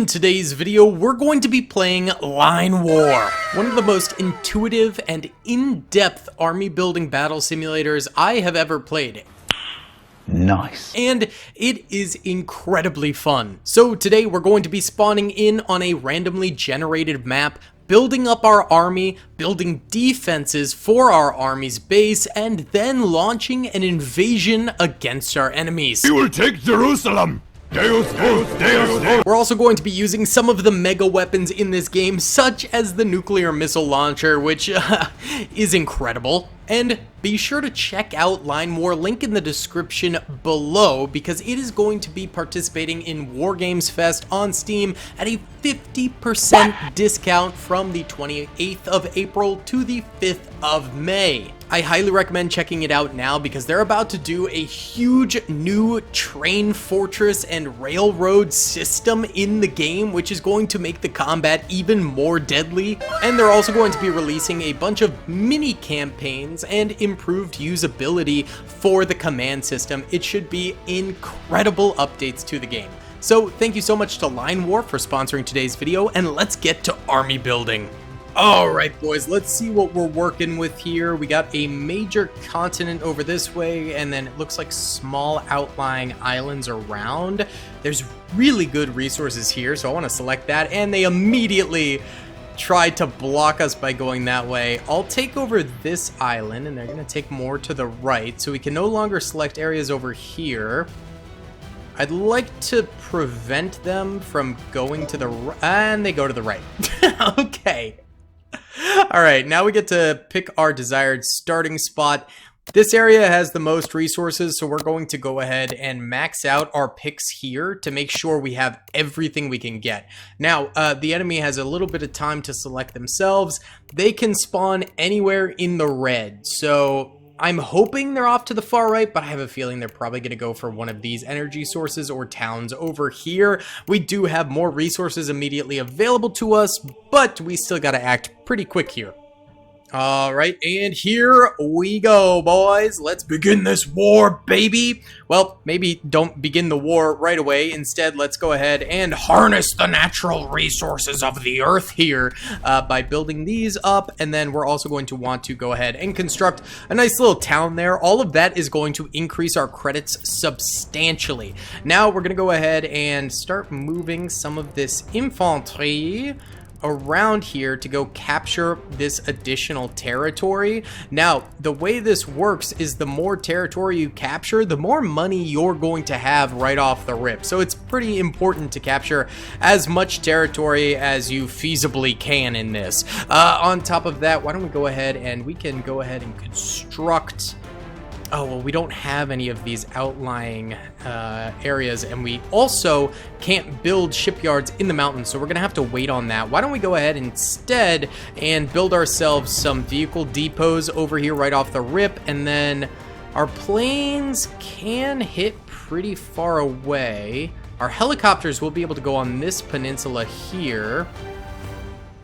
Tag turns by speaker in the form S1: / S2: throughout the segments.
S1: In today's video, we're going to be playing Line War, one of the most intuitive and in-depth army building battle simulators I have ever played.
S2: Nice.
S1: And it is incredibly fun. So today we're going to be spawning in on a randomly generated map, building up our army, building defenses for our army's base, and then launching an invasion against our enemies.
S3: We will take Jerusalem! Deus vos, Deus vos.
S1: We're also going to be using some of the mega weapons in this game, such as the nuclear missile launcher, which is incredible. And be sure to check out Line War, link in the description below, because it is going to be participating in War Games Fest on Steam at a 50% discount from the 28th of April to the 5th of May. I highly recommend checking it out now because they're about to do a huge new train fortress and railroad system in the game, which is going to make the combat even more deadly. And they're also going to be releasing a bunch of mini campaigns and improved usability for the command system. It should be incredible updates to the game. So thank you so much to Line War for sponsoring today's video, and let's get to army building. Alright boys, let's see what we're working with here. We got a major continent over this way, and then it looks like small outlying islands around. There's really good resources here, so I want to select that, and they immediately tried to block us by going that way. I'll take over this island, and they're going to take more to the right, so we can no longer select areas over here. I'd like to prevent them from going to the right, and they go to the right. Okay. Alright, now we get to pick our desired starting spot. This area has the most resources, so we're going to go ahead and max out our picks here to make sure we have everything we can get. Now, the enemy has a little bit of time to select themselves. They can spawn anywhere in the red, so I'm hoping they're off to the far right, but I have a feeling they're probably going to go for one of these energy sources or towns over here. We do have more resources immediately available to us, but we still got to act pretty quick here. Alright, and here we go, boys. Let's begin this war, baby. Well, maybe don't begin the war right away. Instead, let's go ahead and harness the natural resources of the earth here by building these up. And then we're also going to want to go ahead and construct a nice little town there. All of that is going to increase our credits substantially. Now we're going to go ahead and start moving some of this infantry around here to go capture this additional territory. Now, the way this works is the more territory you capture, the more money you're going to have right off the rip. So it's pretty important to capture as much territory as you feasibly can in this. On top of that, why don't we go ahead and we can go ahead and construct... Oh, well, we don't have any of these outlying areas, and we also can't build shipyards in the mountains, so we're going to have to wait on that. Why don't we go ahead instead and build ourselves some vehicle depots over here right off the rip, and then our planes can hit pretty far away. Our helicopters will be able to go on this peninsula here.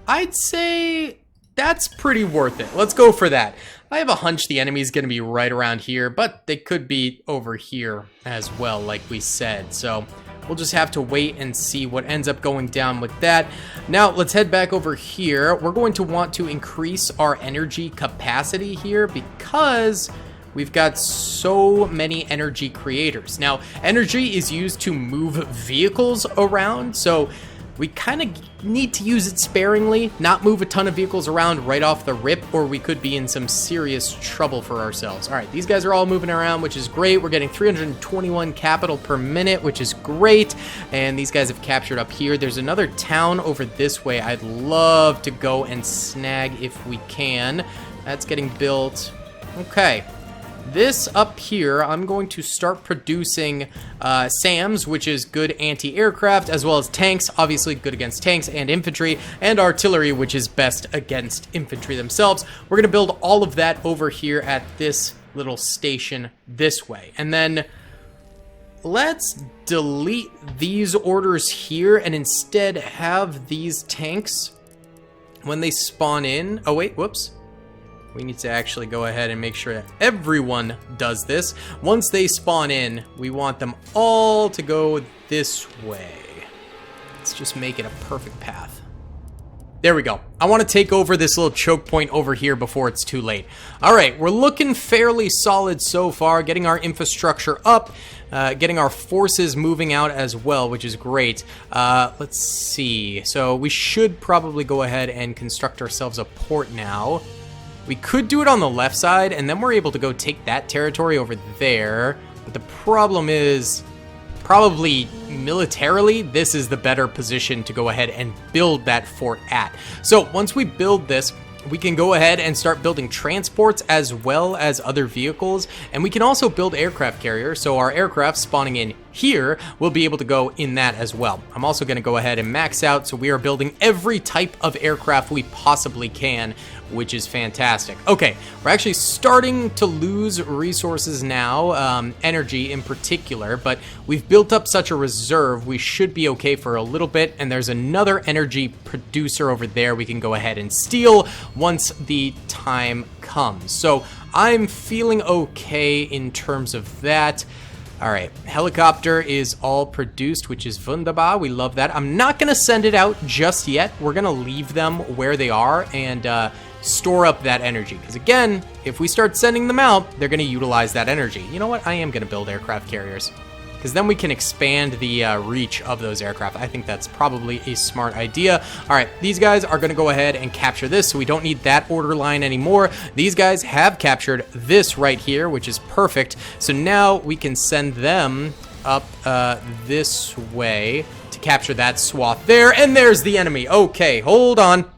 S1: I'd say that's pretty worth it. Let's go for that. I have a hunch the enemy is going to be right around here, but they could be over here as well, like we said. So we'll just have to wait and see what ends up going down with that. Now, let's head back over here. We're going to want to increase our energy capacity here because we've got so many energy creators. Now, energy is used to move vehicles around, so we kind of need to use it sparingly, not move a ton of vehicles around right off the rip, or we could be in some serious trouble for ourselves. All right, these guys are all moving around, which is great. We're getting 321 capital per minute, which is great. And these guys have captured up here. There's another town over this way I'd love to go and snag if we can. That's getting built. Okay. This up here, I'm going to start producing SAMs, which is good anti-aircraft, as well as tanks, obviously good against tanks and infantry, and artillery, which is best against infantry themselves. We're going to build all of that over here at this little station this way. And then let's delete these orders here and instead have these tanks, when they spawn in... Oh, wait, whoops. We need to actually go ahead and make sure that everyone does this. Once they spawn in, we want them all to go this way. Let's just make it a perfect path. There we go. I want to take over this little choke point over here before it's too late. All right, we're looking fairly solid so far, getting our infrastructure up, getting our forces moving out as well, which is great. Let's see. So we should probably go ahead and construct ourselves a port now. We could do it on the left side, and then we're able to go take that territory over there. But the problem is, probably militarily, this is the better position to go ahead and build that fort at. So once we build this, we can go ahead and start building transports as well as other vehicles, and we can also build aircraft carriers, so our aircraft spawning in here will be able to go in that as well. I'm also going to go ahead and max out, so we are building every type of aircraft we possibly can, which is fantastic. Okay, we're actually starting to lose resources now, energy in particular, but we've built up such a reserve, we should be okay for a little bit, and there's another energy producer over there we can go ahead and steal once the time comes. So I'm feeling okay in terms of that. All right, helicopter is all produced, which is wunderbar. We love that. I'm not going to send it out just yet. We're going to leave them where they are and store up that energy. Because again, if we start sending them out, they're going to utilize that energy. You know what? I am going to build aircraft carriers, because then we can expand the reach of those aircraft. I think that's probably a smart idea. All right, these guys are going to go ahead and capture this, so we don't need that order line anymore. These guys have captured this right here, which is perfect. So now we can send them up this way to capture that swath there, and there's the enemy. Okay, hold on.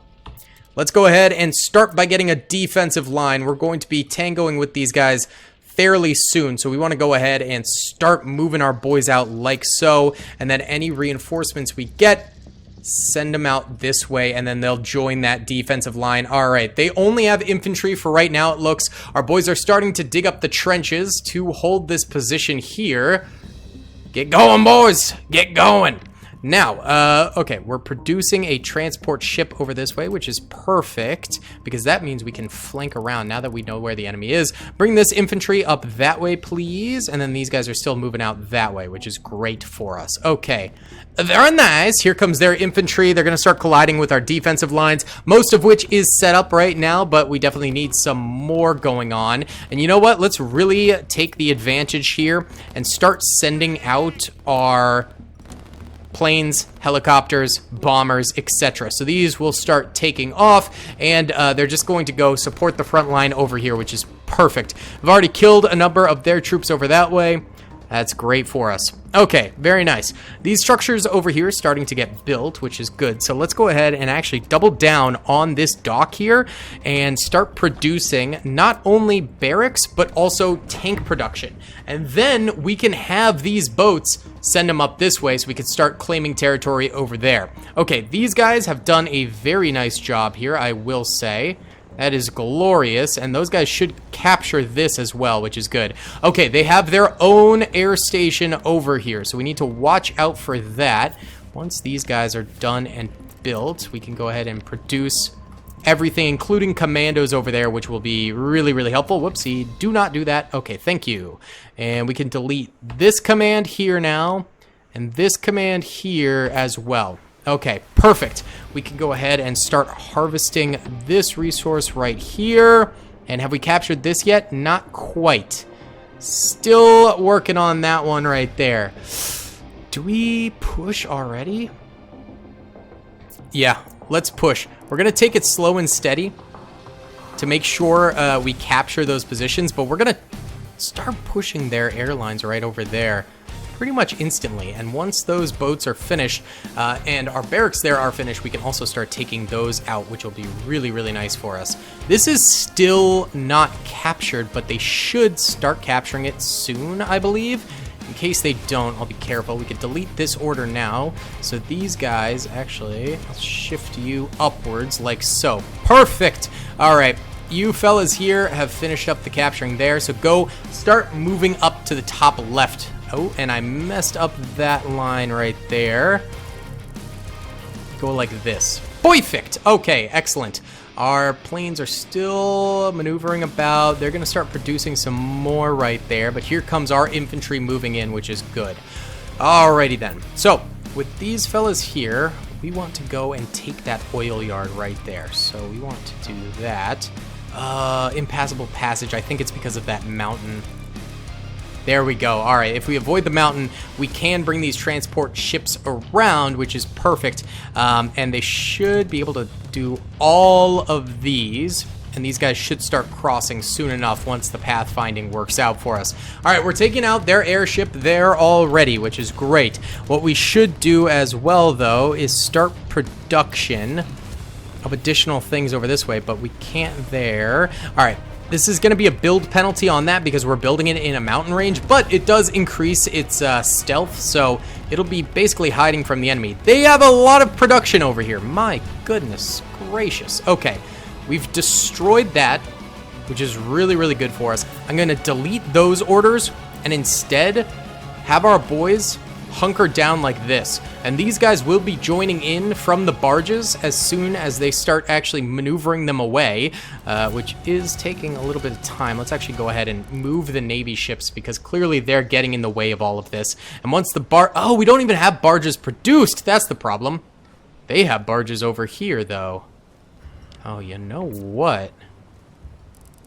S1: Let's go ahead and start by getting a defensive line. We're going to be tangoing with these guys fairly soon, so we want to go ahead and start moving our boys out like so, and then any reinforcements we get, send them out this way, and then they'll join that defensive line. All right, they only have infantry for right now, it looks. Our boys are starting to dig up the trenches to hold this position here. Get going, boys, get going. Now, okay, we're producing a transport ship over this way, which is perfect, because that means we can flank around now that we know where the enemy is. Bring this infantry up that way, please, and then these guys are still moving out that way, which is great for us. Okay, very nice. Here comes their infantry. They're going to start colliding with our defensive lines, most of which is set up right now, but we definitely need some more going on. And you know what? Let's really take the advantage here and start sending out our planes, helicopters, bombers, etc. So these will start taking off, and they're just going to go support the front line over here, which is perfect. I've already killed a number of their troops over that way. That's great for us. Okay, very nice. These structures over here are starting to get built, which is good. So let's go ahead and actually double down on this dock here and start producing not only barracks, but also tank production. And then we can have these boats send them up this way so we can start claiming territory over there. Okay, these guys have done a very nice job here, I will say. That is glorious, and those guys should capture this as well, which is good. Okay, they have their own air station over here, so we need to watch out for that. Once these guys are done and built, we can go ahead and produce everything, including commandos over there, which will be really, really helpful. Whoopsie, do not do that. Okay, thank you. And we can delete this command here now, and this command here as well. Okay, perfect. We can go ahead and start harvesting this resource right here. And have we captured this yet? Not quite. Still working on that one right there. Do we push already? Yeah, let's push. We're going to take it slow and steady to make sure we capture those positions, but we're going to start pushing their airlines right over there pretty much instantly. And once those boats are finished and our barracks there are finished, we can also start taking those out, which will be really, really nice for us. This is still not captured, but they should start capturing it soon, I believe. In case they don't, I'll be careful. We could delete this order now. So these guys, actually, I'll shift you upwards like so. Perfect. All right. You fellas here have finished up the capturing there, so go start moving up to the top left. Oh, and I messed up that line right there. Go like this. Perfect. Okay, excellent. Our planes are still maneuvering about. They're going to start producing some more right there, but here comes our infantry moving in, which is good. Alrighty then. So, with these fellas here, we want to go and take that oil yard right there. So we want to do that. Impassable passage. I think it's because of that mountain. There we go. All right, if we avoid the mountain, we can bring these transport ships around, which is perfect. And they should be able to do all of these. And these guys should start crossing soon enough once the pathfinding works out for us. All right, we're taking out their airship there already, which is great. What we should do as well, though, is start production of additional things over this way, but we can't there. All right, this is going to be a build penalty on that because we're building it in a mountain range, but it does increase its stealth, so it'll be basically hiding from the enemy. They have a lot of production over here. My goodness gracious. Okay. We've destroyed that, which is really, really good for us. I'm going to delete those orders and instead have our boys hunker down like this. And these guys will be joining in from the barges as soon as they start actually maneuvering them away, which is taking a little bit of time. Let's actually go ahead and move the Navy ships because clearly they're getting in the way of all of this. And once the oh, we don't even have barges produced. That's the problem. They have barges over here, though. Oh, you know what?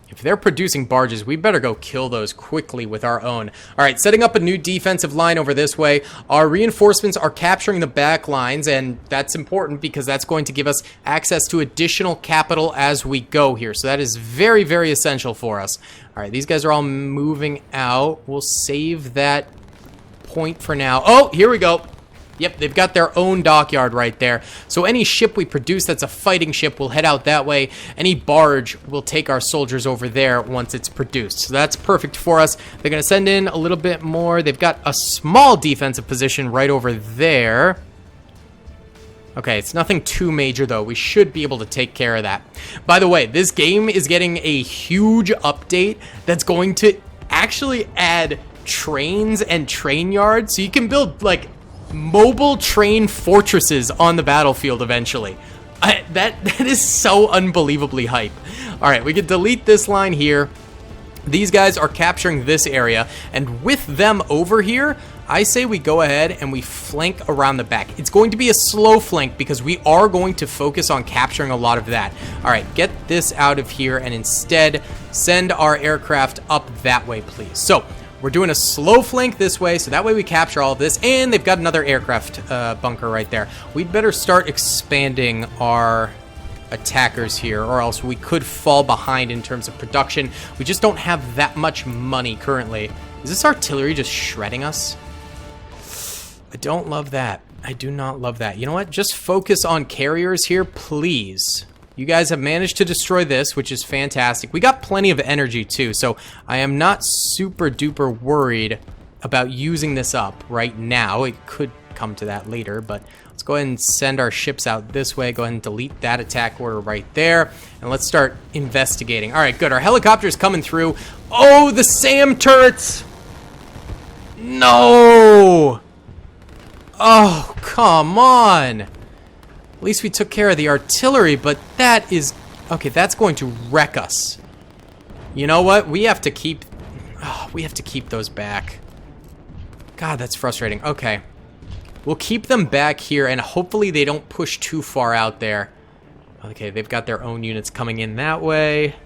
S1: If they're producing barges, we better go kill those quickly with our own. All right, setting up a new defensive line over this way. Our reinforcements are capturing the back lines, and that's important because that's going to give us access to additional capital as we go here. So that is very, very essential for us. All right, these guys are all moving out. We'll save that point for now. Oh, here we go. Yep, they've got their own dockyard right there. So any ship we produce that's a fighting ship will head out that way. Any barge will take our soldiers over there once it's produced. So that's perfect for us. They're going to send in a little bit more. They've got a small defensive position right over there. Okay, it's nothing too major, though. We should be able to take care of that. By the way, this game is getting a huge update that's going to actually add trains and train yards. So you can build, like, mobile train fortresses on the battlefield eventually. That is so unbelievably hype. All right, we can delete this line here. These guys are capturing this area, and with them over here, I say we go ahead and we flank around the back. It's going to be a slow flank because we are going to focus on capturing a lot of that. All right, get this out of here and instead send our aircraft up that way, please. So we're doing a slow flank this way, so that way we capture all of this, and they've got another aircraft bunker right there. We'd better start expanding our attackers here, or else we could fall behind in terms of production. We just don't have that much money currently. Is this artillery just shredding us? I don't love that. I do not love that. You know what? Just focus on carriers here, please. You guys have managed to destroy this, which is fantastic. We got plenty of energy, too, so I am not super duper worried about using this up right now. It could come to that later, but let's go ahead and send our ships out this way. Go ahead and delete that attack order right there, and let's start investigating. All right, good. Our helicopter's coming through. Oh, the SAM turrets! No! Oh, come on! At least we took care of the artillery, but that is... Okay, that's going to wreck us. You know what? We have to keep... Oh, we have to keep those back. God, that's frustrating. Okay. We'll keep them back here, and hopefully they don't push too far out there. Okay, they've got their own units coming in that way.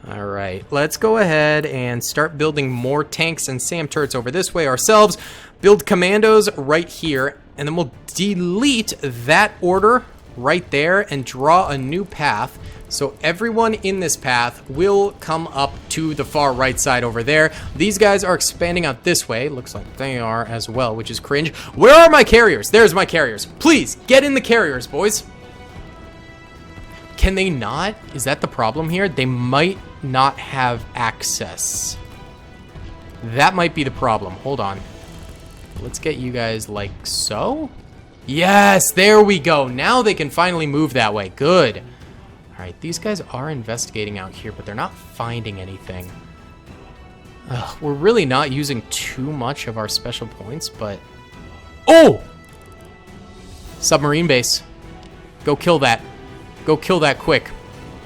S1: All right, let's go ahead and start building more tanks and SAM turrets over this way ourselves. Build commandos right here, and then we'll delete that order right there and draw a new path. So everyone in this path will come up to the far right side over there. These guys are expanding out this way. Looks like they are as well, which is cringe. Where are my carriers? There's my carriers. Please, get in the carriers, boys. Can they not? Is that the problem here? They might not have access. That might be the problem. Hold on. Let's get you guys like so. Yes, there we go. Now they can finally move that way. Good. All right, these guys are investigating out here, but they're not finding anything. Ugh, we're really not using too much of our special points, but... Oh! Submarine base. Go kill that. Go kill that quick.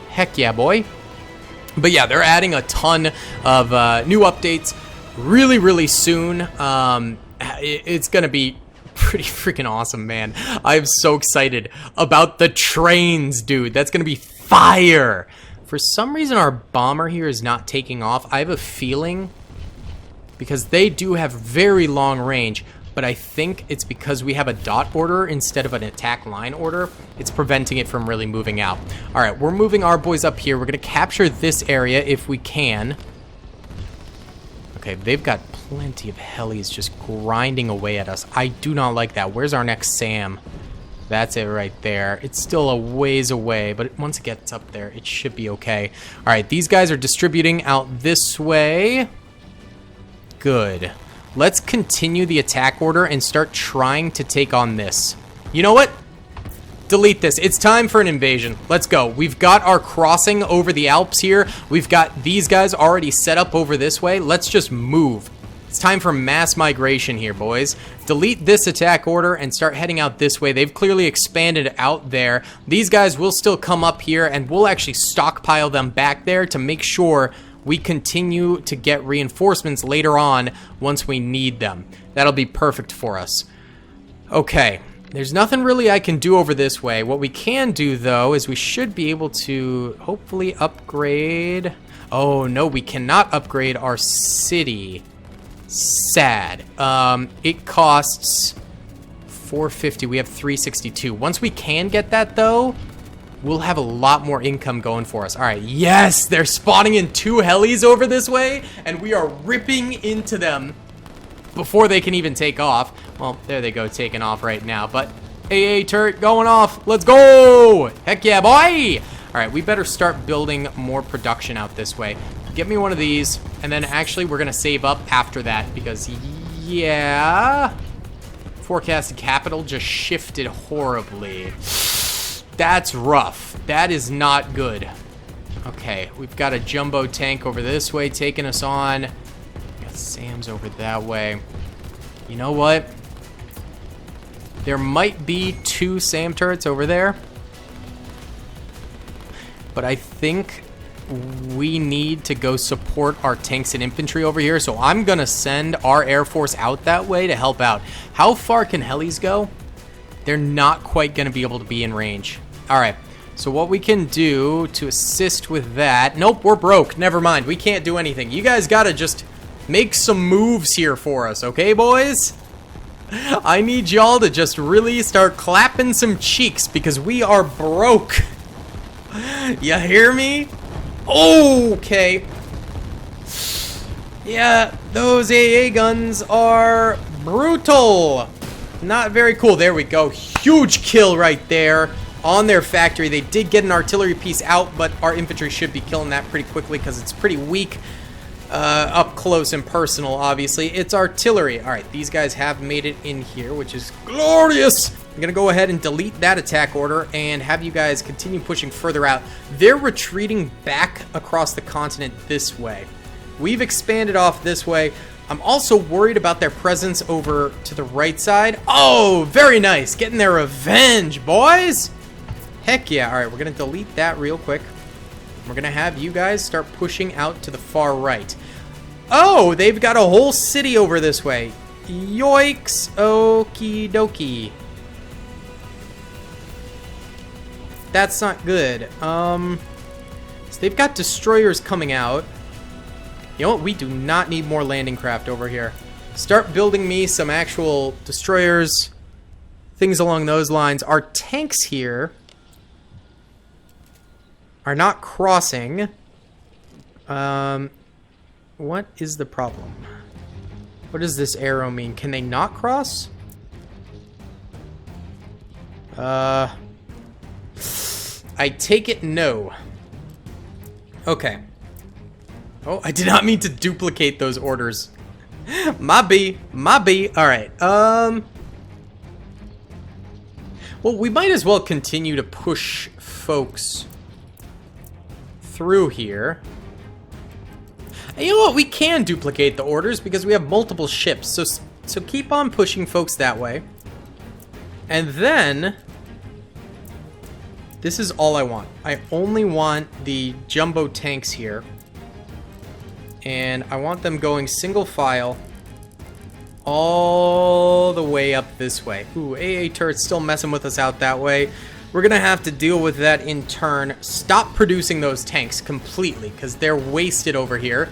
S1: Heck yeah, boy. But yeah, they're adding a ton of new updates really, really soon. It's going to be pretty freaking awesome, man. I'm so excited about the trains, dude. That's gonna be fire. For some reason, our bomber here is not taking off. I have a feeling, because they do have very long range, but I think it's because we have a dot order instead of an attack line order. It's preventing it from really moving out. All right, we're moving our boys up here. We're gonna capture this area if we can. Okay, they've got plenty of helis just grinding away at us. I do not like that. Where's our next SAM? That's it right there. It's still a ways away, but once it gets up there, it should be okay. All right, these guys are distributing out this way. Good. Let's continue the attack order and start trying to take on this. You know what? Delete this. It's time for an invasion. Let's go. We've got our crossing over the Alps here. We've got these guys already set up over this way. Let's just move. It's time for mass migration here, boys. Delete this attack order and start heading out this way. They've clearly expanded out there. These guys will still come up here, and we'll actually stockpile them back there to make sure we continue to get reinforcements later on once we need them. That'll be perfect for us. Okay, there's nothing really I can do over this way. What we can do, though, is we should be able to hopefully upgrade. Oh, no, we cannot upgrade our city. Sad. It costs 450. We have 362. Once we can get that, though, we'll have a lot more income going for us. All right, yes, they're spawning in 2 helis over this way, and we are ripping into them before they can even take off. Well, there they go, taking off right now, but AA turret going off. Let's go. Heck yeah, boy. All right, we better start building more production out this way. Get me one of these, and then actually we're gonna save up after that because, yeah, forecasted capital just shifted horribly. That's rough. That is not good. Okay, we've got a jumbo tank over this way taking us on. Got Sam's over that way. You know what? There might be 2 SAM turrets over there, but I think we need to go support our tanks and infantry over here, so I'm gonna send our Air Force out that way to help out. How far can helis go? They're not quite gonna be able to be in range. All right, so what we can do to assist with that... Nope, we're broke. Never mind. We can't do anything. You guys gotta just make some moves here for us, okay, boys? I need y'all to just really start clapping some cheeks because we are broke. You hear me? Okay. Yeah, those AA guns are brutal. Not very cool. There we go. Huge kill right there on their factory. They did get an artillery piece out, but our infantry should be killing that pretty quickly because it's pretty weak. Up close and personal, obviously. It's artillery. All right, these guys have made it in here, which is glorious. I'm going to go ahead and delete that attack order and have you guys continue pushing further out. They're retreating back across the continent this way. We've expanded off this way. I'm also worried about their presence over to the right side. Oh, very nice. Getting their revenge, boys. Heck yeah. All right, we're going to delete that real quick. We're going to have you guys start pushing out to the far right. Oh, they've got a whole city over this way. Yoinks. Okie dokie. That's not good. So they've got destroyers coming out. You know what? We do not need more landing craft over here. Start building me some actual destroyers. Things along those lines. Our tanks here are not crossing. What is the problem? What does this arrow mean? Can they not cross? I take it no. Okay. Oh, I did not mean to duplicate those orders. My B. All right. Well, we might as well continue to push folks through here. And you know what? We can duplicate the orders because we have multiple ships. So keep on pushing folks that way. And then this is all I want. I only want the jumbo tanks here. And I want them going single file all the way up this way. Ooh, AA turret's still messing with us out that way. We're gonna have to deal with that in turn. Stop producing those tanks completely, because they're wasted over here.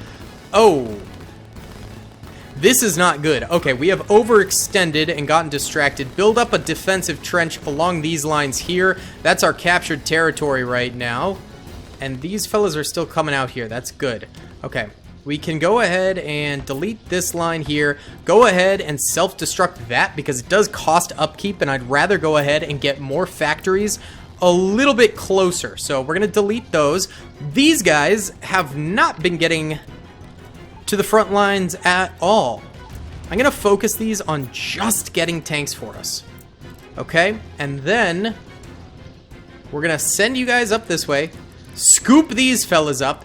S1: Oh. This is not good. Okay, we have overextended and gotten distracted. Build up a defensive trench along these lines here. That's our captured territory right now. And these fellas are still coming out here. That's good. Okay. We can go ahead and delete this line here. Go ahead and self-destruct that because it does cost upkeep, and I'd rather go ahead and get more factories a little bit closer. So we're going to delete those. These guys have not been getting to the front lines at all. I'm going to focus these on just getting tanks for us. Okay? And then we're going to send you guys up this way, scoop these fellas up,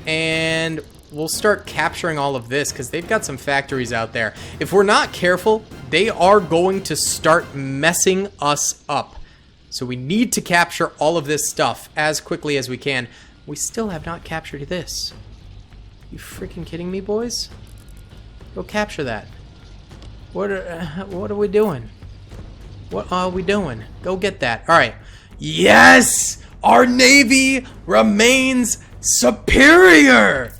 S1: and we'll start capturing all of this because they've got some factories out there. If we're not careful, they are going to start messing us up. So we need to capture all of this stuff as quickly as we can. We still have not captured this. You freaking kidding me, boys? Go capture that. What are we doing? What are we doing? Go get that. All right. Yes! Our Navy remains superior!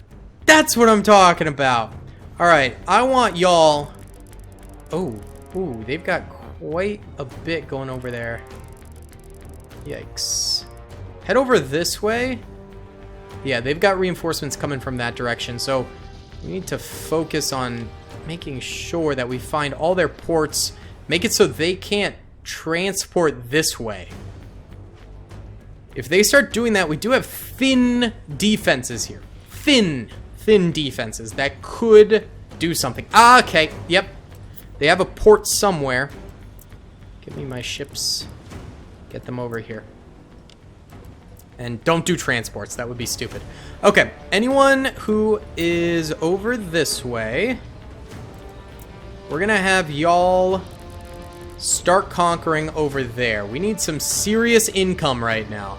S1: That's what I'm talking about. Alright, I want y'all... Oh, ooh, they've got quite a bit going over there. Yikes. Head over this way. Yeah, they've got reinforcements coming from that direction, so we need to focus on making sure that we find all their ports, make it so they can't transport this way. If they start doing that, we do have thin defenses here. Thin defenses that could do something. Ah, okay, yep. They have a port somewhere. Give me my ships. Get them over here. And don't do transports, that would be stupid. Okay, anyone who is over this way, we're gonna have y'all start conquering over there. We need some serious income right now.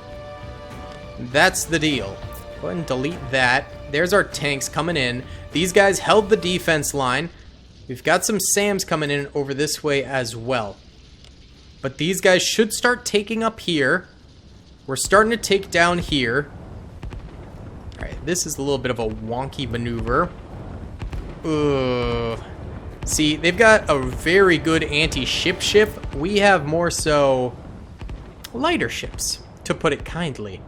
S1: That's the deal. Go ahead and delete that. There's our tanks coming in. These guys held the defense line. We've got some SAMs coming in over this way as well. But these guys should start taking up here. We're starting to take down here. Alright, this is a little bit of a wonky maneuver. Ugh. See, they've got a very good anti-ship ship. We have more so lighter ships, to put it kindly.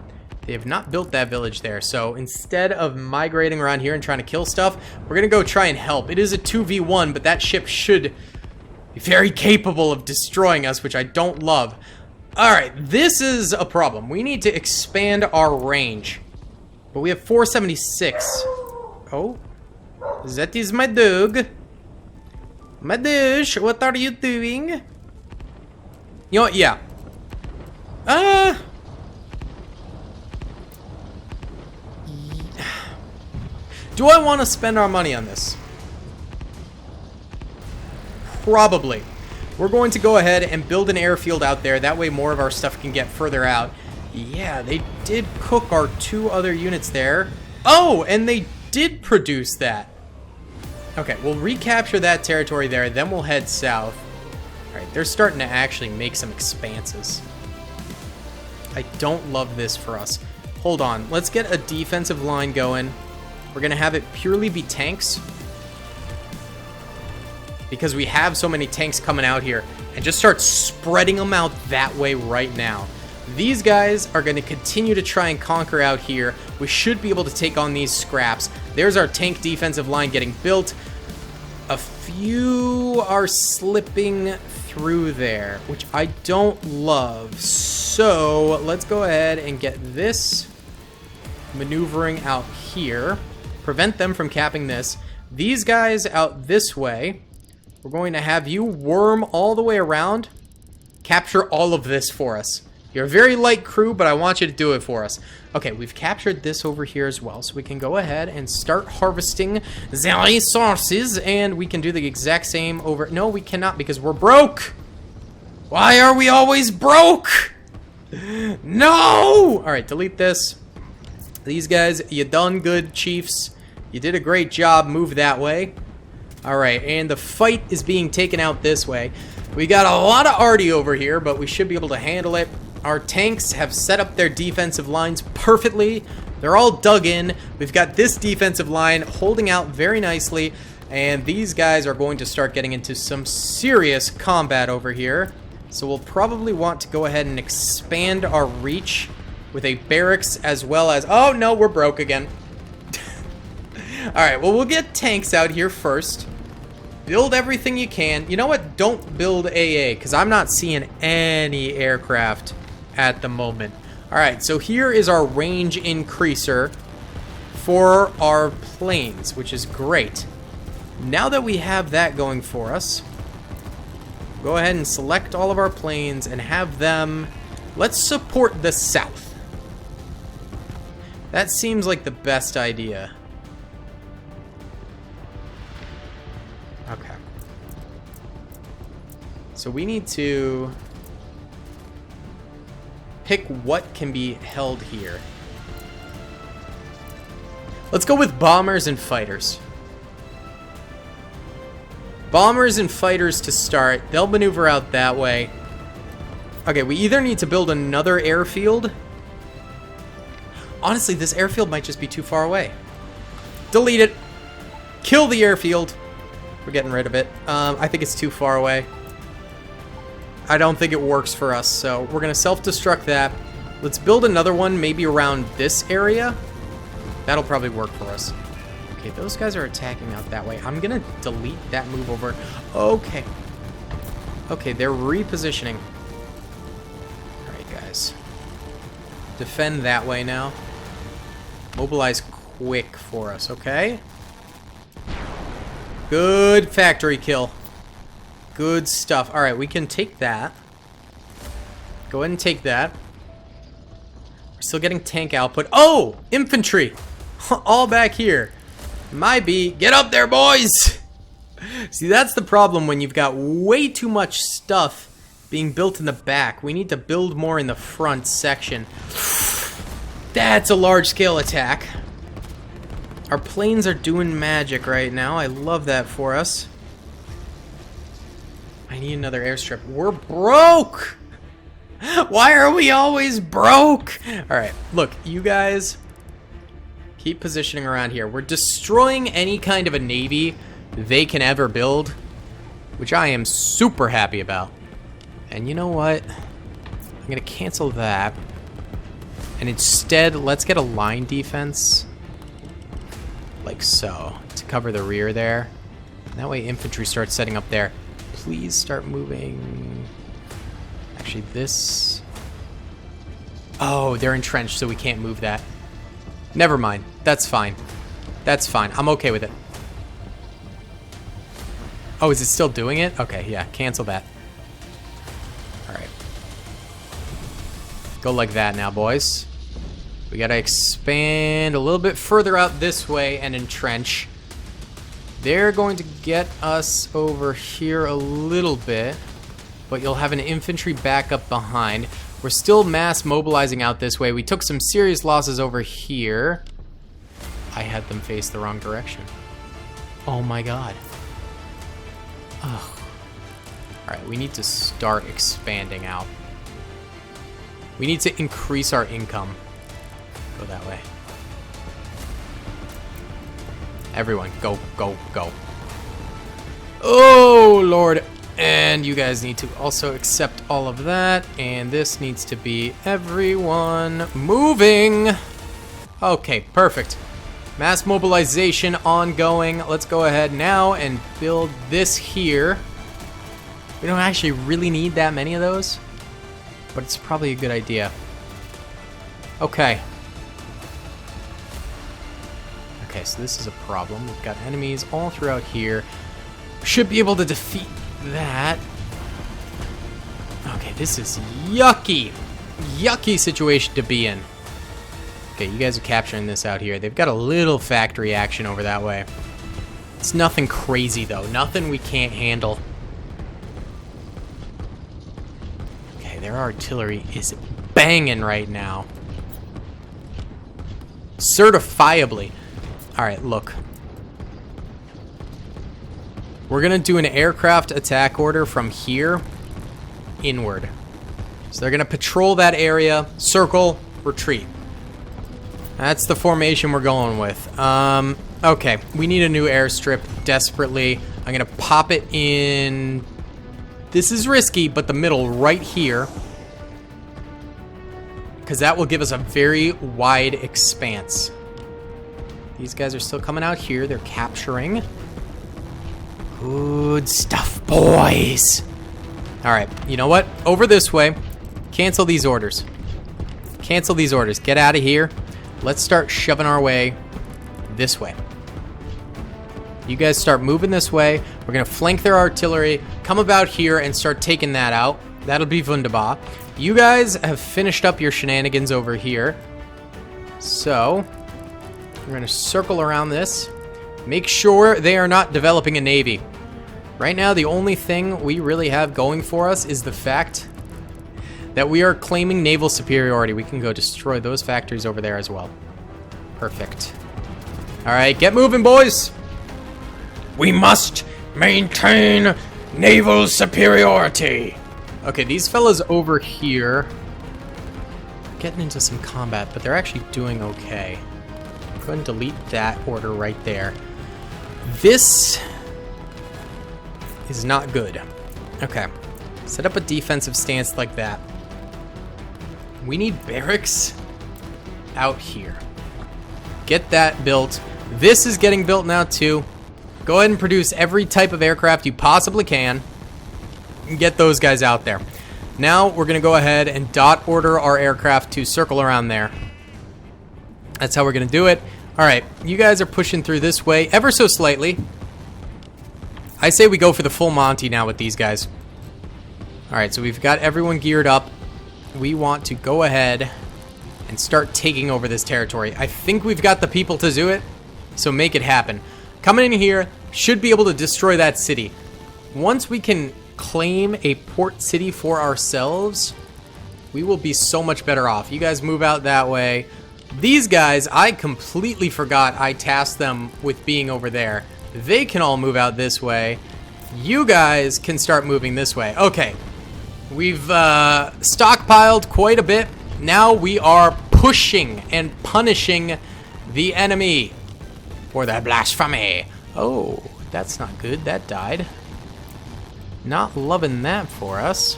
S1: They have not built that village there, so instead of migrating around here and trying to kill stuff, we're gonna go try and help. It is a 2v1, but that ship should be very capable of destroying us, which I don't love. Alright, this is a problem. We need to expand our range. But we have 476. Oh, that is my dog. My douche, what are you doing? You know what, yeah. Do I want to spend our money on this? Probably. We're going to go ahead and build an airfield out there. That way more of our stuff can get further out. Yeah, they did cook our 2 other units there. Oh, and they did produce that. Okay, we'll recapture that territory there, then we'll head south. Alright, they're starting to actually make some expanses. I don't love this for us. Hold on, let's get a defensive line going. We're gonna have it purely be tanks, because we have so many tanks coming out here, and just start spreading them out that way right now. These guys are going to continue to try and conquer out here. We should be able to take on these scraps. There's our tank defensive line getting built. A few are slipping through there, which I don't love. So let's go ahead and get this maneuvering out here. Prevent them from capping this. These guys out this way, we're going to have you worm all the way around. Capture all of this for us. You're a very light crew, but I want you to do it for us. Okay, we've captured this over here as well, so we can go ahead and start harvesting the resources, and we can do the exact same over... No, we cannot, because we're broke! Why are we always broke? No! Alright, delete this. These guys, you done good, chiefs. You did a great job. Move that way. Alright, and the fight is being taken out this way. We got a lot of arty over here, but we should be able to handle it. Our tanks have set up their defensive lines perfectly. They're all dug in. We've got this defensive line holding out very nicely. And these guys are going to start getting into some serious combat over here. So we'll probably want to go ahead and expand our reach with a barracks as well as... Oh, no, we're broke again. Alright, well, we'll get tanks out here first. Build everything you can. You know what? Don't build AA, because I'm not seeing any aircraft at the moment. Alright, so here is our range increaser for our planes, which is great. Now that we have that going for us, go ahead and select all of our planes and have them... Let's support the south. That seems like the best idea. Okay. So we need to pick what can be held here. Let's go with bombers and fighters. Bombers and fighters to start. They'll maneuver out that way. Okay, we either need to build another airfield. Honestly, this airfield might just be too far away. Delete it. Kill the airfield. We're getting rid of it. I think it's too far away. I don't think it works for us, so we're going to self-destruct that. Let's build another one maybe around this area. That'll probably work for us. Okay, those guys are attacking out that way. I'm going to delete that move over. Okay. Okay, they're repositioning. Alright, guys. Defend that way now. Mobilize quick for us, okay? Good factory kill. Good stuff. Alright, we can take that. Go ahead and take that. We're still getting tank output. Oh! Infantry! All back here. My B. Get up there, boys! See, that's the problem when you've got way too much stuff being built in the back. We need to build more in the front section. That's a large-scale attack. Our planes are doing magic right now. I love that for us. I need another airstrip. We're broke! Why are we always broke? Alright, look, you guys... keep positioning around here. We're destroying any kind of a navy they can ever build, which I am super happy about. And you know what? I'm going to cancel that. And instead, let's get a line defense. Like so. To cover the rear there. And that way infantry starts setting up there. Please start moving. Actually, this... Oh, they're entrenched, so we can't move that. Never mind. That's fine. That's fine. I'm okay with it. Oh, is it still doing it? Okay, yeah. Cancel that. Alright. Go like that now, boys. We gotta expand a little bit further out this way and entrench. They're going to get us over here a little bit, but you'll have an infantry backup behind. We're still mass mobilizing out this way. We took some serious losses over here. I had them face the wrong direction. Oh my god. Ugh. Alright, we need to start expanding out. We need to increase our income. Go that way. Everyone, go, go, go. Oh, Lord. And you guys need to also accept all of that. And this needs to be everyone moving. Okay, perfect. Mass mobilization ongoing. Let's go ahead now and build this here. We don't actually really need that many of those, but it's probably a good idea. Okay. Okay, so this is a problem. We've got enemies all throughout here. Should be able to defeat that. Okay, this is yucky. Yucky situation to be in. Okay, you guys are capturing this out here. They've got a little factory action over that way. It's nothing crazy, though. Nothing we can't handle. Okay, their artillery is banging right now. Certifiably. Alright, look. we're going to do an aircraft attack order from here inward. So they're going to patrol that area, circle, retreat. That's the formation we're going with. Okay, we need a new airstrip desperately. I'm going to pop it in... This is risky, but the middle right here. Because that will give us a very wide expanse. These guys are still coming out here. They're capturing. Good stuff, boys. All right, you know what? Over this way. Cancel these orders. Cancel these orders. Get out of here. Let's start shoving our way this way. You guys start moving this way. We're going to flank their artillery, come about here, and start taking that out. That'll be wunderbar. You guys have finished up your shenanigans over here. So, we're going to circle around this. Make sure they are not developing a navy. Right now, the only thing we really have going for us is the fact that we are claiming naval superiority. We can go destroy those factories over there as well. Perfect. All right, get moving, boys. We must maintain naval superiority. Okay, these fellas over here are getting into some combat, but they're actually doing okay. Go ahead and delete that order right there. This is not good. Okay, set up a defensive stance like that. We need barracks out here. Get that built. This is getting built now too. Go ahead and produce every type of aircraft you possibly can. And get those guys out there. Now we're going to go ahead and dot order our aircraft to circle around there. That's how we're going to do it. All right, you guys are pushing through this way ever so slightly. I say we go for the full Monty now with these guys. All right, so we've got everyone geared up. We want to go ahead and start taking over this territory. I think we've got the people to do it, so make it happen. Coming in here, should be able to destroy that city. Once we can claim a port city for ourselves, we will be so much better off. You guys move out that way. These guys, I completely forgot I tasked them with being over there. They can all move out this way. You guys can start moving this way. Okay, we've stockpiled quite a bit. Now we are pushing and punishing the enemy for their blasphemy. Oh, that's not good. That died. Not loving that for us.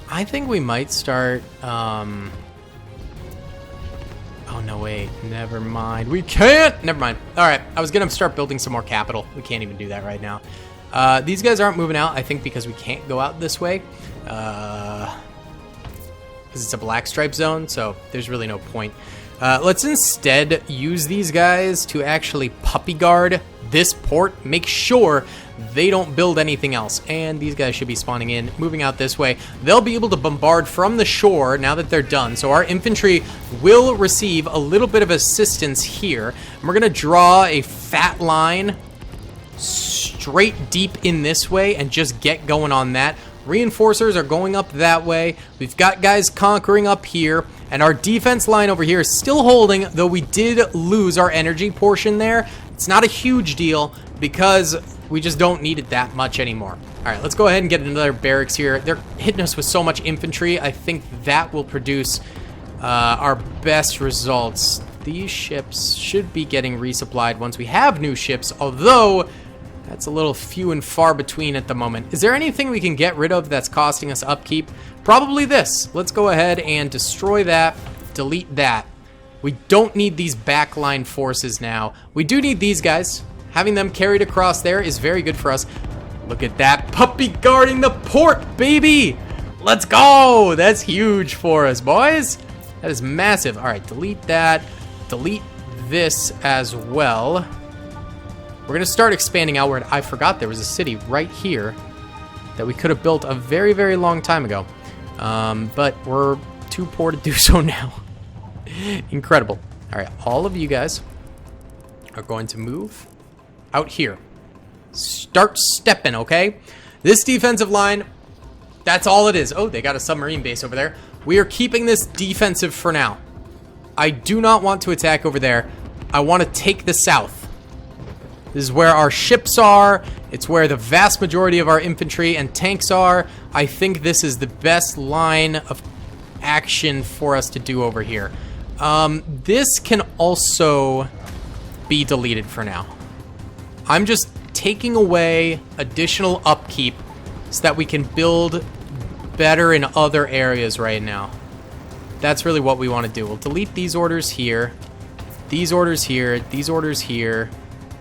S1: I think we might start, oh no, wait, never mind. We can't, never mind. All right, I was gonna start building some more capital. We can't even do that right now. These guys aren't moving out, I think because we can't go out this way. Because it's a black stripe zone, so there's really no point. Let's instead use these guys to actually puppy guard this port. Make sure they don't build anything else. And these guys should be spawning in, moving out this way. They'll be able to bombard from the shore now that they're done. So our infantry will receive a little bit of assistance here. And we're going to draw a fat line straight deep in this way and just get going on that. Reinforcers are going up that way. We've got guys conquering up here. And our defense line over here is still holding, though we did lose our energy portion there. It's not a huge deal because we just don't need it that much anymore. All right, let's go ahead and get another barracks here. They're hitting us with so much infantry. I think that will produce our best results. These ships should be getting resupplied once we have new ships, although that's a little few and far between at the moment. Is there anything we can get rid of that's costing us upkeep? Probably this. Let's go ahead and destroy that, delete that. We don't need these backline forces now. We do need these guys. Having them carried across there is very good for us. Look at that puppy guarding the port, baby. Let's go. That's huge for us, boys. That is massive. All right, delete that. Delete this as well. We're going to start expanding outward. I forgot there was a city right here that we could have built a very, very long time ago. But we're too poor to do so now. Incredible. All right, all of you guys are going to move out here. Start stepping, okay? This defensive line, that's all it is. Oh, they got a submarine base over there. We are keeping this defensive for now. I do not want to attack over there. I want to take the south. This is where our ships are. It's where the vast majority of our infantry and tanks are. I think this is the best line of action for us to do over here. This can also be deleted for now. I'm just taking away additional upkeep so that we can build better in other areas right now. That's really what we want to do. We'll delete these orders here, these orders here, these orders here.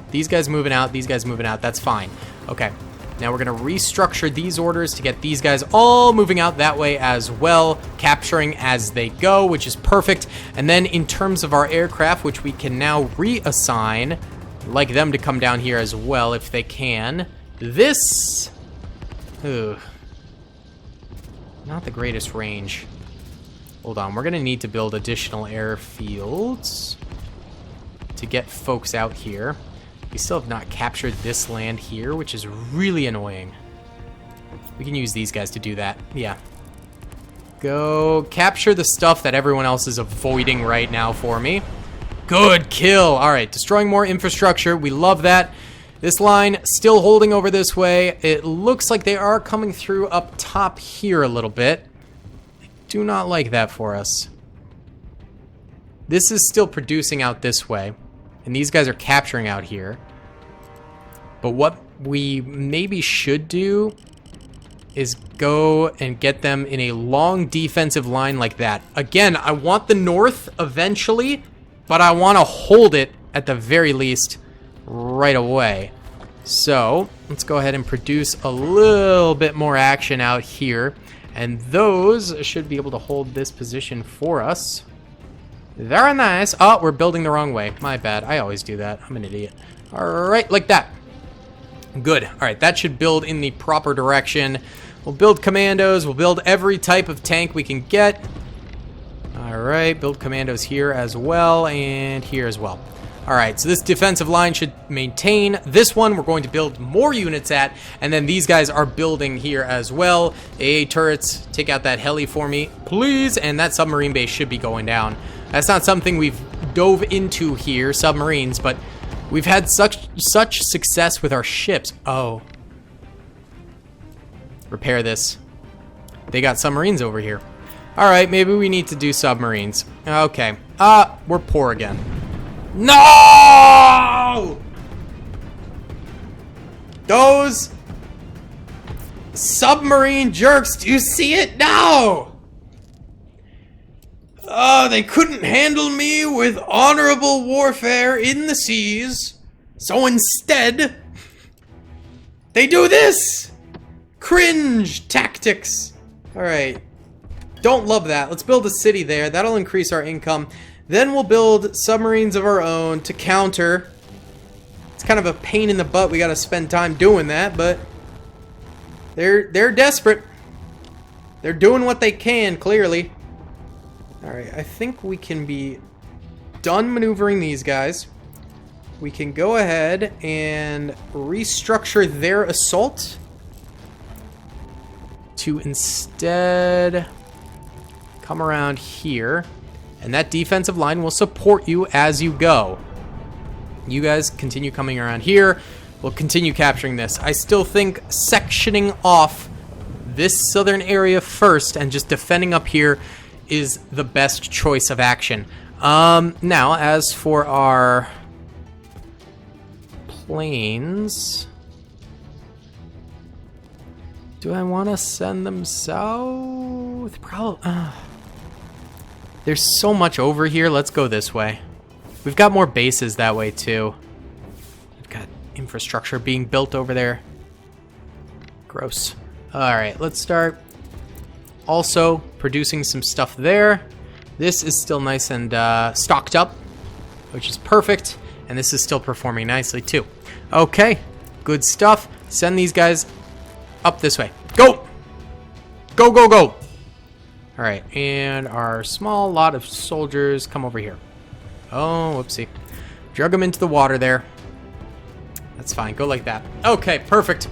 S1: These guys moving out, these guys moving out. That's fine. Okay. Now we're going to restructure these orders to get these guys all moving out that way as well, capturing as they go, which is perfect. And then in terms of our aircraft, which we can now reassign, I'd like them to come down here as well if they can. This... Ugh. Not the greatest range. Hold on, we're going to need to build additional airfields to get folks out here. We still have not captured this land here, which is really annoying. We can use these guys to do that. Yeah. Go capture the stuff that everyone else is avoiding right now for me. Good kill. All right, destroying more infrastructure. We love that. This line still holding over this way. It looks like they are coming through up top here a little bit. I do not like that for us. This is still producing out this way. And these guys are capturing out here. But what we maybe should do is go and get them in a long defensive line like that. Again, I want the north eventually, but I want to hold it at the very least right away. So let's go ahead and produce a little bit more action out here. And those should be able to hold this position for us. Very nice. Oh, we're building the wrong way. My bad. I always do that. I'm an idiot. All right, like that. Good. All right, that should build in the proper direction. We'll build commandos. We'll build every type of tank we can get. All right, build commandos here as well and here as well. All right, so this defensive line should maintain. This one we're going to build more units at, and then these guys are building here as well. AA turrets, take out that heli for me, please, and that submarine base should be going down. That's not something we've dove into here, submarines, but we've had such success with our ships. Oh. Repair this. They got submarines over here. All right, maybe we need to do submarines. Okay. We're poor again. No! Those submarine jerks, do you see it? No! They couldn't handle me with honorable warfare in the seas. So instead, they do this! Cringe tactics. Alright. Don't love that. Let's build a city there. That'll increase our income. Then we'll build submarines of our own to counter. It's kind of a pain in the butt. We gotta spend time doing that, but they're desperate. They're doing what they can, clearly. Alright, I think we can be done maneuvering these guys. We can go ahead and restructure their assault to instead come around here. And that defensive line will support you as you go. You guys continue coming around here. We'll continue capturing this. I still think sectioning off this southern area first and just defending up here is the best choice of action. Now, as for our planes, do I want to send them south? Probably. There's so much over here. Let's go this way. We've got more bases that way too. We've got infrastructure being built over there. Gross. All right, let's start also producing some stuff there. This is still nice and stocked up, which is perfect. And this is still performing nicely too. Okay, good stuff. Send these guys up this way. Go! Go, go, go! All right, and our small lot of soldiers come over here. Oh, whoopsie. Drug them into the water there. That's fine, go like that. Okay, perfect.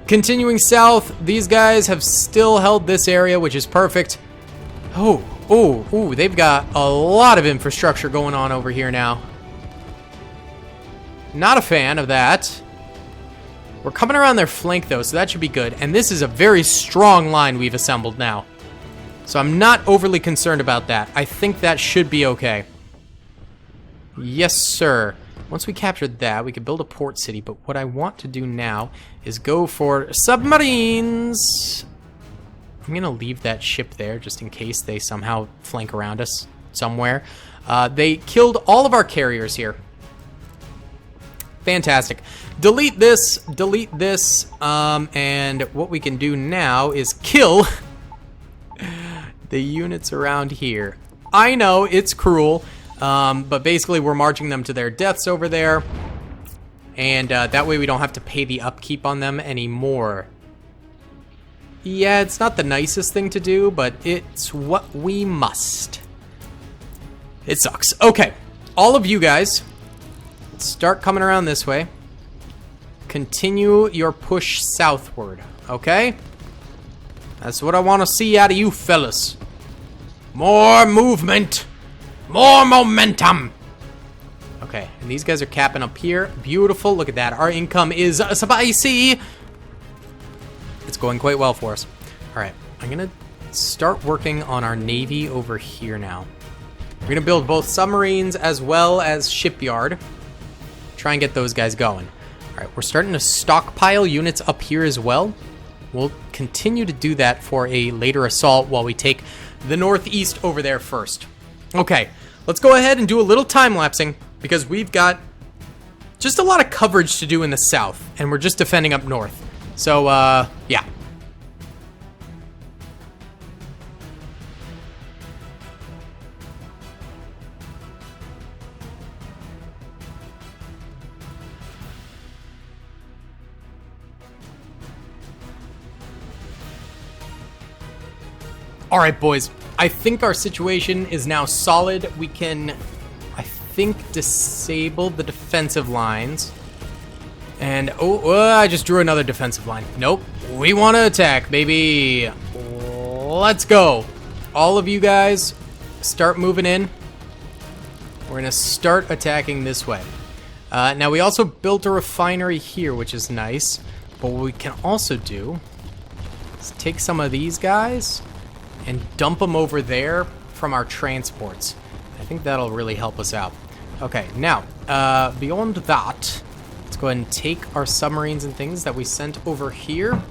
S1: Continuing south, these guys have still held this area, which is perfect. Oh, they've got a lot of infrastructure going on over here now. Not a fan of that. We're coming around their flank, though, so that should be good. And this is a very strong line we've assembled now. So I'm not overly concerned about that. I think that should be okay. Yes, sir. Once we captured that, we could build a port city. But what I want to do now is go for submarines. I'm going to leave that ship there just in case they somehow flank around us somewhere. They killed all of our carriers here. Fantastic. Delete this, and what we can do now is kill the units around here. I know, it's cruel, but basically we're marching them to their deaths over there, and that way we don't have to pay the upkeep on them anymore. Yeah, it's not the nicest thing to do, but it's what we must. It sucks. Okay, all of you guys, start coming around this way. Continue your push southward, okay? That's what I want to see out of you fellas. More movement. More momentum. Okay, and these guys are capping up here. Beautiful. Look at that. Our income is spicy. It's going quite well for us. All right, I'm going to start working on our navy over here now. We're going to build both submarines as well as shipyard. Try and get those guys going. All right, we're starting to stockpile units up here as well. We'll continue to do that for a later assault while we take the northeast over there first. Okay, let's go ahead and do a little time-lapsing because we've got just a lot of coverage to do in the south, and we're just defending up north. So, yeah. All right, boys. I think our situation is now solid. We can, I think, disable the defensive lines. And, I just drew another defensive line. Nope. We want to attack, baby. Let's go. All of you guys, start moving in. We're going to start attacking this way. Now, we also built a refinery here, which is nice. But what we can also do is take some of these guys and dump them over there from our transports. I think that'll really help us out. Okay, now, beyond that, let's go ahead and take our submarines and things that we sent over here,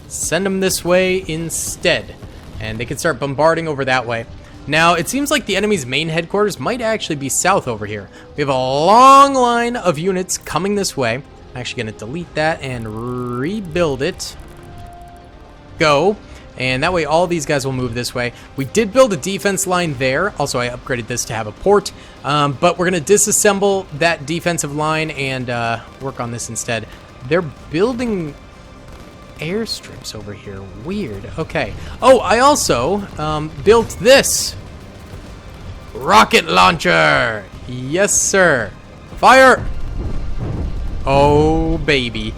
S1: send them this way instead, and they can start bombarding over that way. Now, it seems like the enemy's main headquarters might actually be south over here. We have a long line of units coming this way. I'm actually going to delete that and rebuild it. Go. And that way all these guys will move this way. We did build a defense line there. Also, I upgraded this to have a port. But we're going to disassemble that defensive line and work on this instead. They're building airstrips over here. Weird. Okay. Oh, I also built this. Rocket launcher. Yes, sir. Fire. Oh, baby.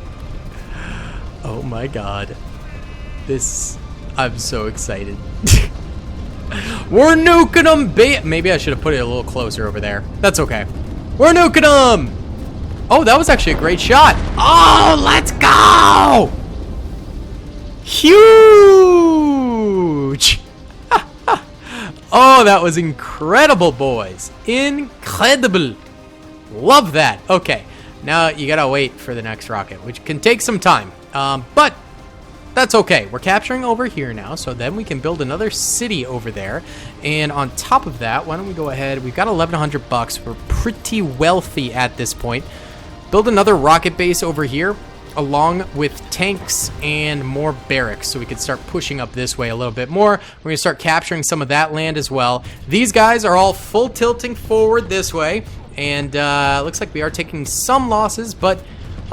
S1: Oh, my God. This... I'm so excited. We're nuking them, maybe I should have put it a little closer over there. That's okay. We're nuking them! Oh, that was actually a great shot. Oh, let's go! Huge! Oh, that was incredible, boys. Incredible. Love that. Okay, now you gotta wait for the next rocket, which can take some time. But that's okay. We're capturing over here now, so then we can build another city over there. And on top of that, why don't we go ahead? We've got 1,100 bucks. We're pretty wealthy at this point. Build another rocket base over here, along with tanks and more barracks, so we can start pushing up this way a little bit more. We're going to start capturing some of that land as well. These guys are all full tilting forward this way, and looks like we are taking some losses, but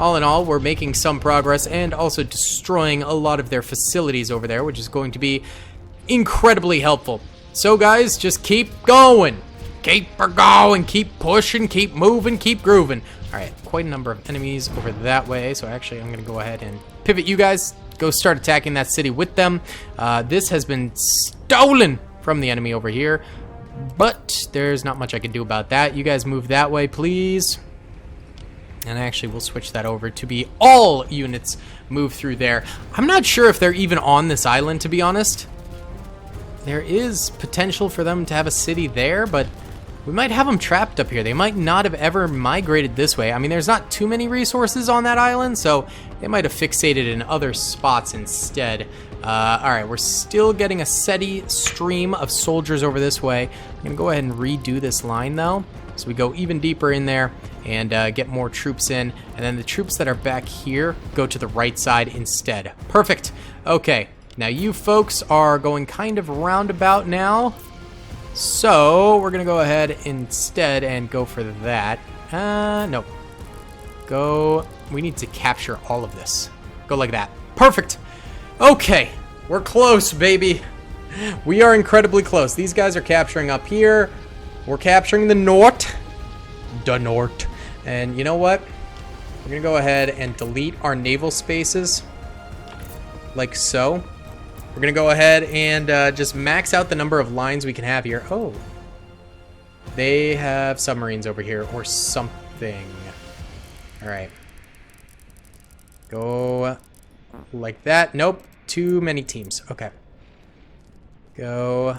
S1: all in all, we're making some progress and also destroying a lot of their facilities over there, which is going to be incredibly helpful. So guys, just keep going. Keep her going. Keep pushing. Keep moving. Keep grooving. All right, quite a number of enemies over that way. So actually, I'm going to go ahead and pivot you guys. Go start attacking that city with them. This has been stolen from the enemy over here, but there's not much I can do about that. You guys move that way, please. And actually, we'll switch that over to be all units move through there. I'm not sure if they're even on this island, to be honest. There is potential for them to have a city there, but we might have them trapped up here. They might not have ever migrated this way. I mean, there's not too many resources on that island, so they might have fixated in other spots instead. All right, we're still getting a steady stream of soldiers over this way. I'm gonna go ahead and redo this line though, so we go even deeper in there and get more troops in, and then the troops that are back here go to the right side instead. Perfect. Okay, now you folks are going kind of roundabout now, so we're gonna go ahead instead and go for that. No. Go, we need to capture all of this. Go like that. Perfect. Okay, we're close, baby. We are incredibly close. These guys are capturing up here. We're capturing the north. The north. And you know what? We're gonna go ahead and delete our naval spaces. Like so. We're gonna go ahead and just max out the number of lines we can have here. Oh. They have submarines over here or something. Alright. Go like that. Nope. Too many teams. Okay. Go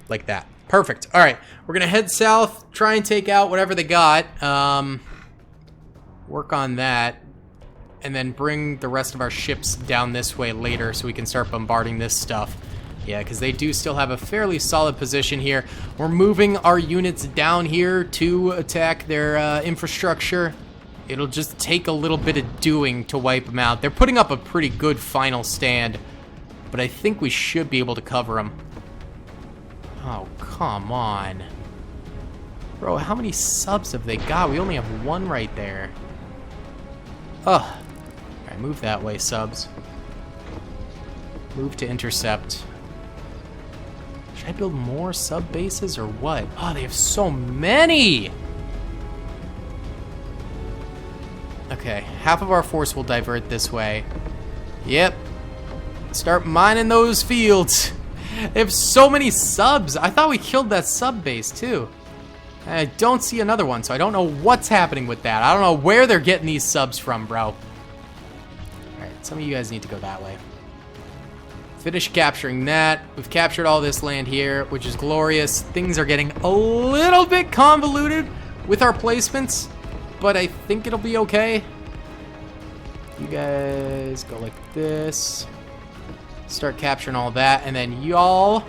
S1: like that. Perfect. All right. We're going to head south, try and take out whatever they got. Work on that. And then bring the rest of our ships down this way later so we can start bombarding this stuff. Yeah, because they do still have a fairly solid position here. We're moving our units down here to attack their infrastructure. It'll just take a little bit of doing to wipe them out. They're putting up a pretty good final stand, but I think we should be able to cover them. Oh, come on. Bro, how many subs have they got? We only have one right there. Ugh. Alright, move that way, subs. Move to intercept. Should I build more sub bases or what? Oh, they have so many! Okay, half of our force will divert this way. Yep. Start mining those fields. They have so many subs. I thought we killed that sub base too. I don't see another one, so I don't know what's happening with that. I don't know where they're getting these subs from, bro. Alright, some of you guys need to go that way. Finish capturing that. We've captured all this land here, which is glorious. Things are getting a little bit convoluted with our placements, but I think it'll be okay. You guys go like this. Start capturing all that, and then y'all...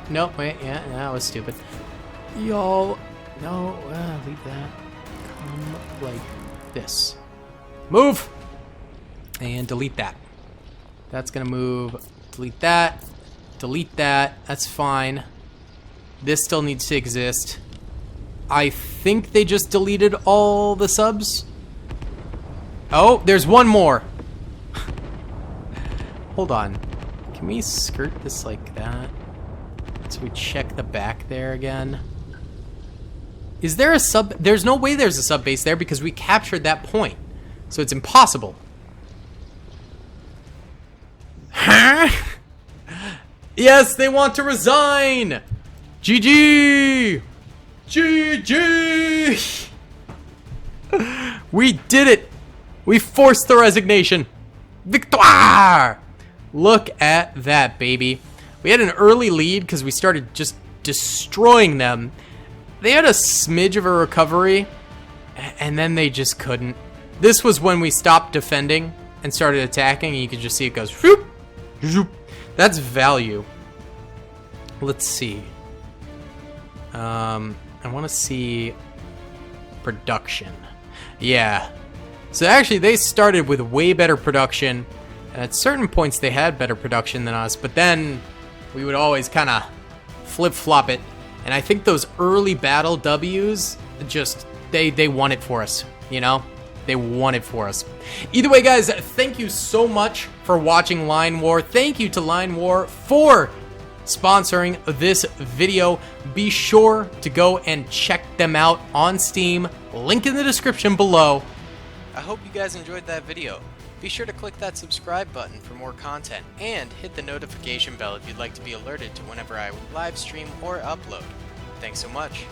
S1: no, wait, yeah, that was stupid. Y'all... No, leave that. Come like this. Move! And delete that. That's gonna move. Delete that. Delete that. That's fine. This still needs to exist. I think they just deleted all the subs. Oh, there's one more. Hold on. Can we skirt this like that? So we check the back there again. Is there a sub? There's no way there's a sub base there because we captured that point. So it's impossible. Huh? Yes, they want to resign. GG. GG! We did it! We forced the resignation! Victoire! Look at that, baby. We had an early lead because we started just destroying them. They had a smidge of a recovery, and then they just couldn't. This was when we stopped defending and started attacking, and you could just see it goes, whoop, whoop. That's value. Let's see. I want to see production. Yeah. So actually, they started with way better production. And at certain points, they had better production than us. But then we would always kind of flip-flop it. And I think those early battle W's just, they won it for us, you know? They won it for us. Either way, guys, thank you so much for watching Line War. Thank you to Line War for sponsoring this video. Be sure to go and check them out on Steam. Link in the description below. I hope you guys enjoyed that video. Be sure to click that subscribe button for more content and hit the notification bell if you'd like to be alerted to whenever I live stream or upload. Thanks so much.